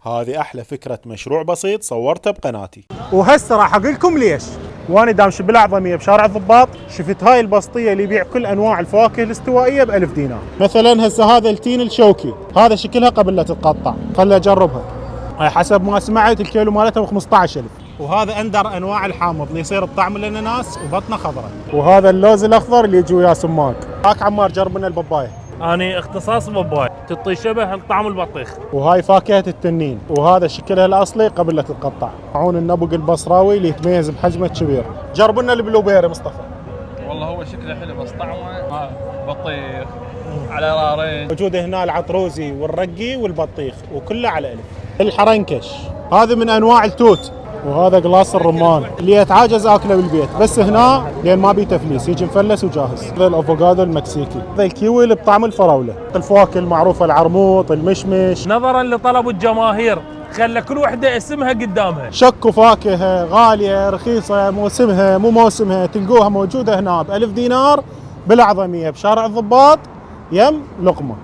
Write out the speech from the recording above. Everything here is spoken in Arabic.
هذه أحلى فكرة مشروع بسيط صورته بقناتي. وهسه راح اقول لكم ليش. وانا دام شبل اعظميه بشارع الضباط، شفت هاي البسطيه اللي يبيع كل انواع الفواكه الاستوائيه ب1000 دينار. مثلا هسه هذا التين الشوكي، هذا شكلها قبل لا تتقطع، خلي اجربها. هاي حسب ما سمعت الكيلو مالتها ب 15000. وهذا اندر انواع الحامض اللي يصير بطعم الاناناس وبطنه خضراء. وهذا اللوز الاخضر اللي يجي وياه سماق. هاك عمار جرب لنا البابايه. أنا اختصاص باباي تعطي شبه طعم البطيخ. وهاي فاكهة التنين، وهذا شكلها الأصلي قبل لا تتقطع. معون النبق البصراوي اللي يتميز بحجمه الكبير. جربوا لنا البلو بيري مصطفى. والله هو شكله حلو بس طعمه بطيخ على رارين. موجود هنا العطروزي والرقي والبطيخ وكله على 1000. الحرنكش هذا من أنواع التوت، وهذا قلاص الرمان اللي يتعاجز اكله بالبيت، بس هنا لين ما بيه تفليس يجي مفلس وجاهز. هذا الافوكادو المكسيكي، هذا الكيوي اللي بطعم الفراوله. الفواكه المعروفه العرموط المشمش. نظرا لطلب الجماهير خلى كل وحده اسمها قدامها. شكو فاكهه غاليه رخيصه، موسمها مو موسمها، تلقوها موجوده هنا ب1000 دينار بالاعظميه بشارع الضباط يم لقمه.